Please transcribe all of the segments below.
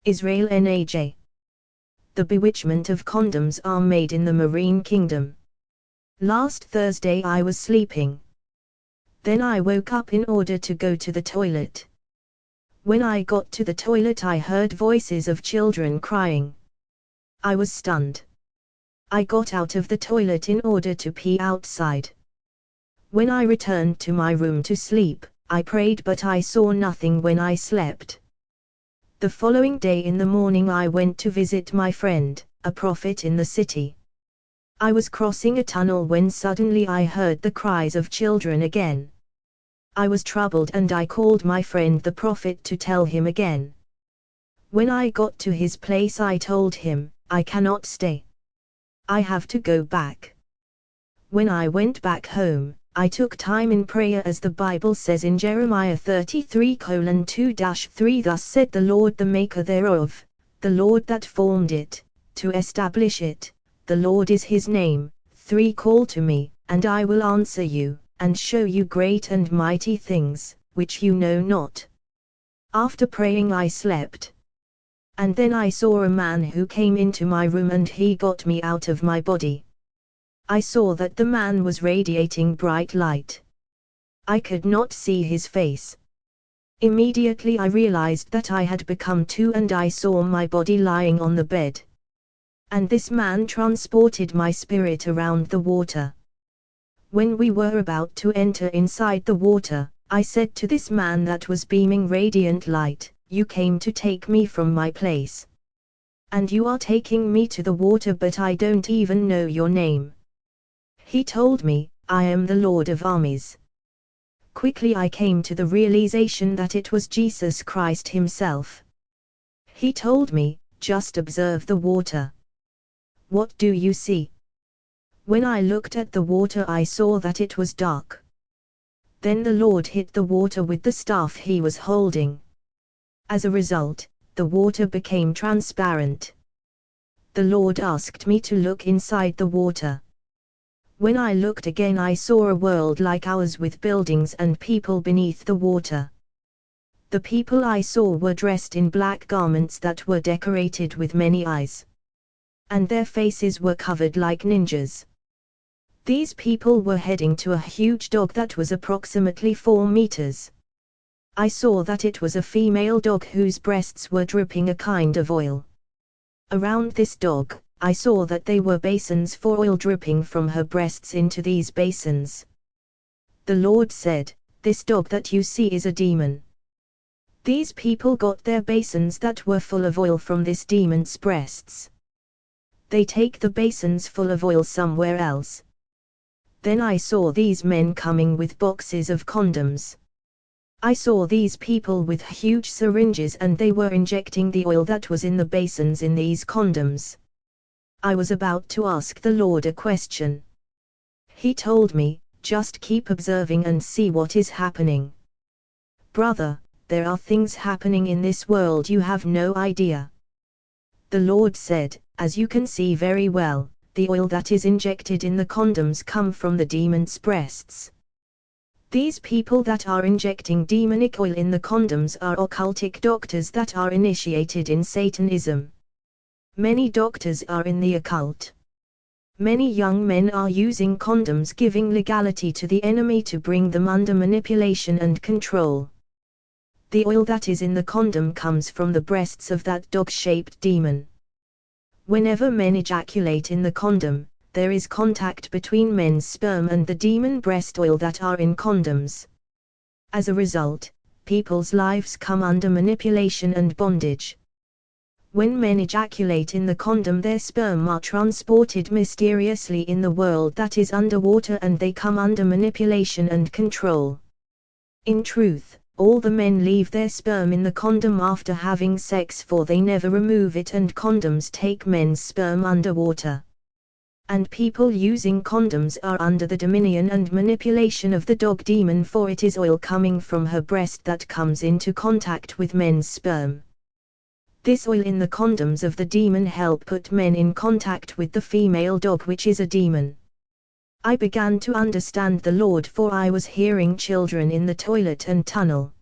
Israel NAJ. The bewitchment of condoms are made in the marine kingdom. Last Thursday I was sleeping. Then I woke up in order to go to the toilet. When I got to the toilet I heard voices of children crying. I was stunned. I got out of the toilet in order to pee outside. When I returned to my room to sleep, I prayed but I saw nothing when I slept. The following day in the morning I went to visit my friend, a prophet in the city. I was crossing a tunnel when suddenly I heard the cries of children again. I was troubled and I called my friend the prophet to tell him again. When I got to his place I told him, I cannot stay. I have to go back. When I went back home, I took time in prayer as the Bible says in Jeremiah 33:2-3. Thus said the Lord the maker thereof, the Lord that formed it, to establish it, the Lord is his name. 3 Call to me, and I will answer you, and show you great and mighty things, which you know not. After praying I slept. And then I saw a man who came into my room and he got me out of my body. I saw that the man was radiating bright light. I could not see his face. Immediately I realized that I had become two and I saw my body lying on the bed. And this man transported my spirit around the water. When we were about to enter inside the water, I said to this man that was beaming radiant light, "You came to take me from my place. And you are taking me to the water but I don't even know your name." He told me, "I am the Lord of armies." Quickly I came to the realization that it was Jesus Christ himself. He told me, "Just observe the water. What do you see?" When I looked at the water I saw that it was dark. Then the Lord hit the water with the staff he was holding. As a result, the water became transparent. The Lord asked me to look inside the water. When I looked again I saw a world like ours with buildings and people beneath the water. The people I saw were dressed in black garments that were decorated with many eyes. And their faces were covered like ninjas. These people were heading to a huge dog that was approximately 4 meters. I saw that it was a female dog whose breasts were dripping a kind of oil. Around this dog, I saw that they were basins for oil dripping from her breasts into these basins. The Lord said, "This dog that you see is a demon." These people got their basins that were full of oil from this demon's breasts. They take the basins full of oil somewhere else. Then I saw these men coming with boxes of condoms. I saw these people with huge syringes and they were injecting the oil that was in the basins in these condoms. I was about to ask the Lord a question. He told me, "Just keep observing and see what is happening. Brother, there are things happening in this world you have no idea." The Lord said, "As you can see very well, the oil that is injected in the condoms come from the demon's breasts. These people that are injecting demonic oil in the condoms are occultic doctors that are initiated in Satanism. Many doctors are in the occult. Many young men are using condoms, giving legality to the enemy to bring them under manipulation and control. The oil that is in the condom comes from the breasts of that dog-shaped demon. Whenever men ejaculate in the condom, there is contact between men's sperm and the demon breast oil that are in condoms. As a result, people's lives come under manipulation and bondage. When men ejaculate in the condom, their sperm are transported mysteriously in the world that is underwater and they come under manipulation and control. In truth, all the men leave their sperm in the condom after having sex, for they never remove it, and condoms take men's sperm underwater. And people using condoms are under the dominion and manipulation of the dog demon, for it is oil coming from her breast that comes into contact with men's sperm. This oil in the condoms of the demon help put men in contact with the female dog, which is a demon. I began to understand the Lord, for I was hearing children in the toilet and tunnel.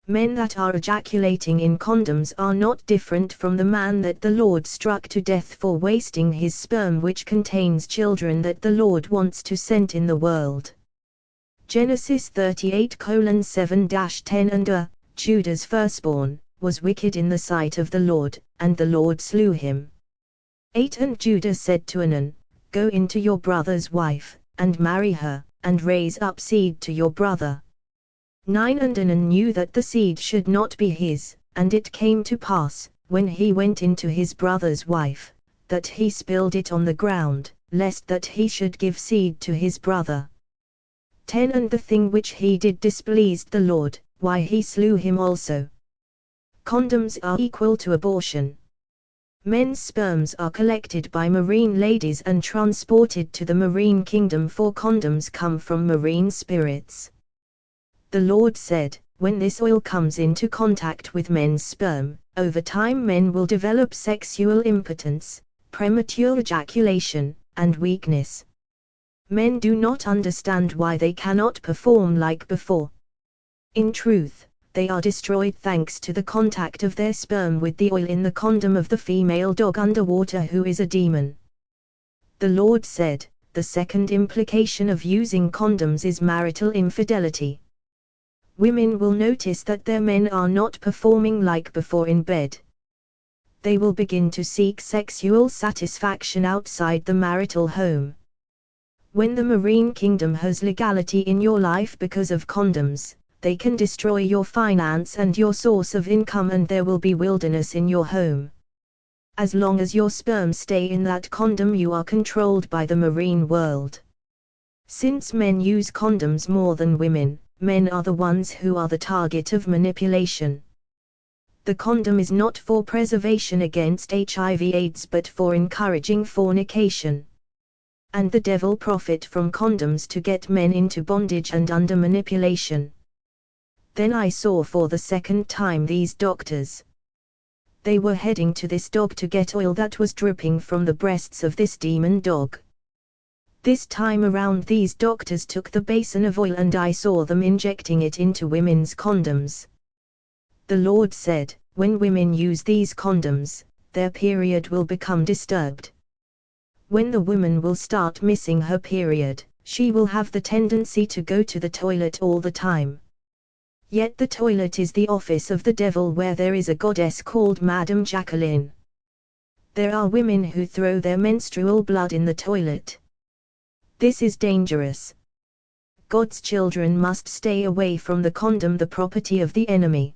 Men that are ejaculating in condoms are not different from the man that the Lord struck to death for wasting his sperm, which contains children that the Lord wants to send in the world. Genesis 38:7-10. And Judah's firstborn, was wicked in the sight of the Lord, and the Lord slew him. 8. And Judah said to Onan, Go into your brother's wife, and marry her, and raise up seed to your brother. 9. And Onan knew that the seed should not be his, and it came to pass, when he went into his brother's wife, that he spilled it on the ground, lest that he should give seed to his brother. 10. And the thing which he did displeased the Lord, why he slew him also. Condoms are equal to abortion. Men's sperms are collected by marine ladies and transported to the marine kingdom, for condoms come from marine spirits. The Lord said, when this oil comes into contact with men's sperm, over time men will develop sexual impotence, premature ejaculation, and weakness. Men do not understand why they cannot perform like before. In truth, they are destroyed thanks to the contact of their sperm with the oil in the condom of the female dog underwater, who is a demon. The Lord said, the second implication of using condoms is marital infidelity. Women will notice that their men are not performing like before in bed. They will begin to seek sexual satisfaction outside the marital home. When the marine kingdom has legality in your life because of condoms, they can destroy your finance and your source of income, and there will be wilderness in your home. As long as your sperm stay in that condom, you are controlled by the marine world. Since men use condoms more than women, men are the ones who are the target of manipulation. The condom is not for preservation against HIV/AIDS but for encouraging fornication. And the devil profit from condoms to get men into bondage and under manipulation. Then I saw for the second time these doctors. They were heading to this dog to get oil that was dripping from the breasts of this demon dog. This time around these doctors took the basin of oil and I saw them injecting it into women's condoms. The Lord said, when women use these condoms, their period will become disturbed. When the woman will start missing her period, she will have the tendency to go to the toilet all the time. Yet the toilet is the office of the devil, where there is a goddess called Madame Jacqueline. There are women who throw their menstrual blood in the toilet. This is dangerous. God's children must stay away from the condom, the property of the enemy.